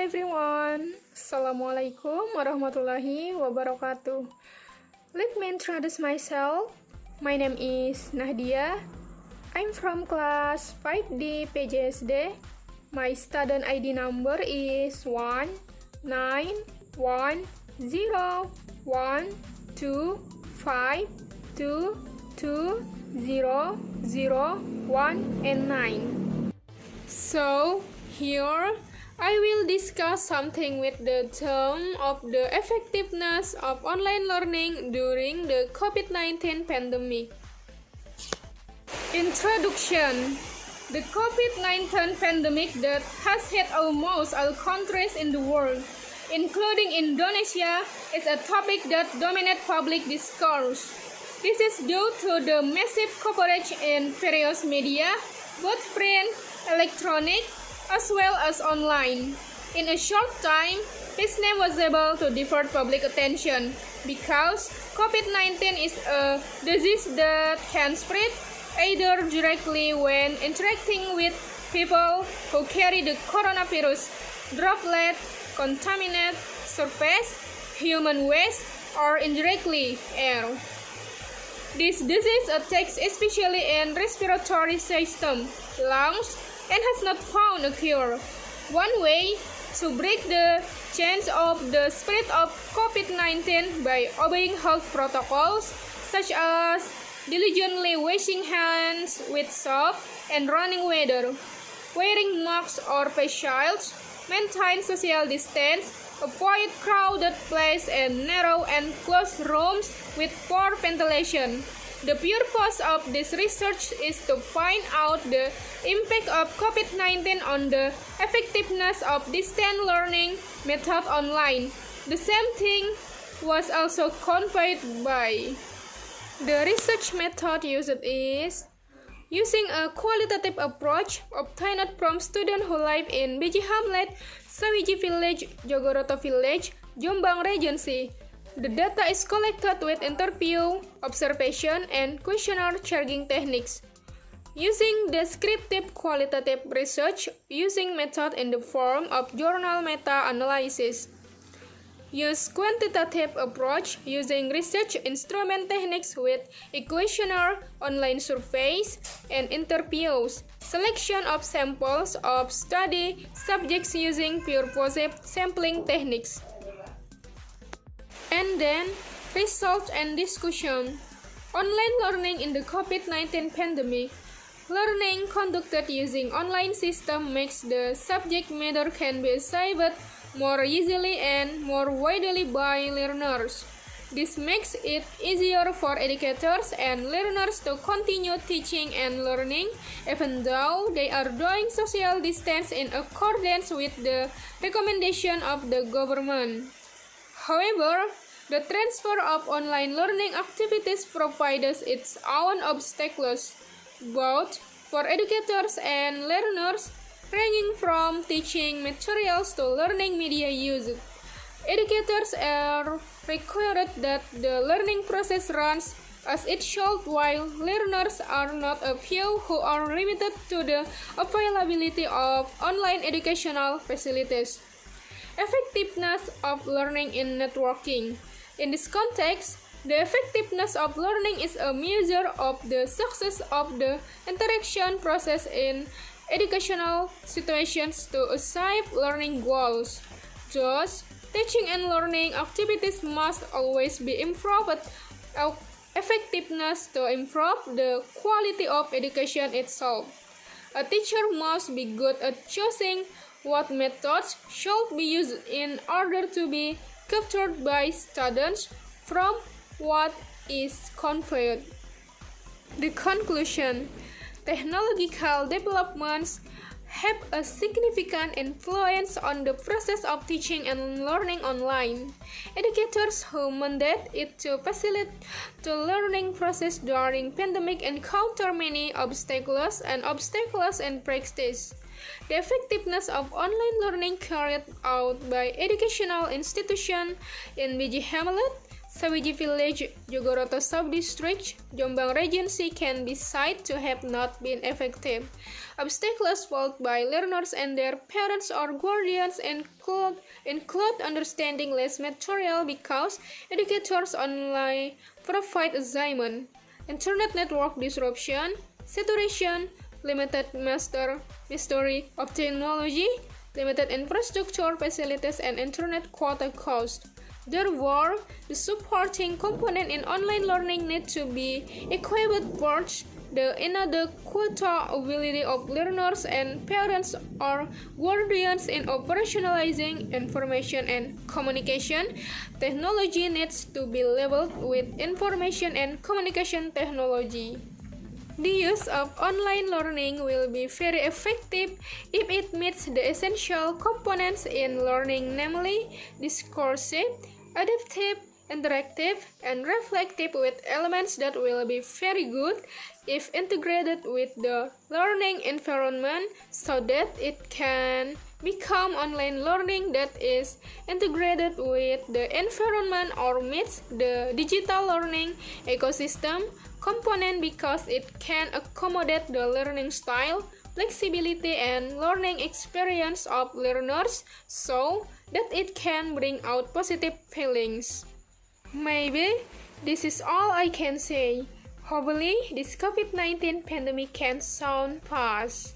everyone. Assalamualaikum warahmatullahi wabarakatuh. Let me introduce myself. My name is Nahdia. I'm from Class 5D PGSD. My student ID number is 19112522001 and 9. So, here I will discuss something with the term of the effectiveness of online learning during the COVID-19 pandemic. Introduction. The COVID-19 pandemic that has hit almost all countries in the world, including Indonesia, is a topic that dominates public discourse. This is due to the massive coverage in various media, both print, electronic, as well as online. In a short time, his name was able to divert public attention because COVID-19 is a disease that can spread either directly when interacting with people who carry the coronavirus, droplet, contaminate surface, human waste, or indirectly air. This disease attacks especially in respiratory system, lungs, and has not found a cure. One way to break the chains of the spread of COVID-19 by obeying health protocols such as diligently washing hands with soap and running water, wearing masks or face shields, maintain social distance, avoid crowded places and narrow and closed rooms with poor ventilation. The purpose of this research is to find out the impact of COVID-19 on the effectiveness of distance learning method online. The same thing was also conveyed by the research method used is using a qualitative approach obtained from students who live in Biji Hamlet, Sawiji Village, Jogoroto Village, Jombang Regency. The data is collected with interview, observation, and questionnaire tagging techniques. Using descriptive qualitative research using method in the form of journal meta-analysis. Use quantitative approach using research instrument techniques with questionnaire, online surveys, and interviews. Selection of samples of study subjects using purposive sampling techniques. And then, results and discussion. Online learning in the COVID-19 pandemic. Learning conducted using online system makes the subject matter can be achieved more easily and more widely by learners. This makes it easier for educators and learners to continue teaching and learning even though they are doing social distance in accordance with the recommendation of the government. However, the transfer of online learning activities provides its own obstacles, both for educators and learners, ranging from teaching materials to learning media use. Educators are required that the learning process runs as it should, while learners are not a few who are limited to the availability of online educational facilities. Effectiveness of learning in networking. In this context, the effectiveness of learning is a measure of the success of the interaction process in educational situations to achieve learning goals. Thus, teaching and learning activities must always be improved of effectiveness to improve the quality of education itself. A teacher must be good at choosing what methods should be used in order to be captured by students from what is conveyed. The conclusion. Technological developments have a significant influence on the process of teaching and learning online. Educators who mandate it to facilitate the learning process during pandemic encounter many obstacles in practice. The effectiveness of online learning carried out by educational institutions in Biji Hamlet, Sawiji Village, Jogoroto Sub-District, Jombang Regency can be cited to have not been effective. Obstacles felt by learners and their parents or guardians include understanding less material because educators only provide assignment, internet network disruption, saturation, limited mastery of technology, limited infrastructure facilities, and internet quota cost. Therefore, the supporting component in online learning need to be equipped with both the inadequate ability of learners and parents or guardians in operationalizing information and communication. Technology needs to be leveled with information and communication technology. The use of online learning will be very effective if it meets the essential components in learning, namely discursive, adaptive, interactive, and reflective, with elements that will be very good if integrated with the learning environment so that it can become online learning that is integrated with the environment or meets the digital learning ecosystem component because it can accommodate the learning style, flexibility, and learning experience of learners so that it can bring out positive feelings. Maybe this is all I can say. Hopefully, this COVID-19 pandemic can soon pass.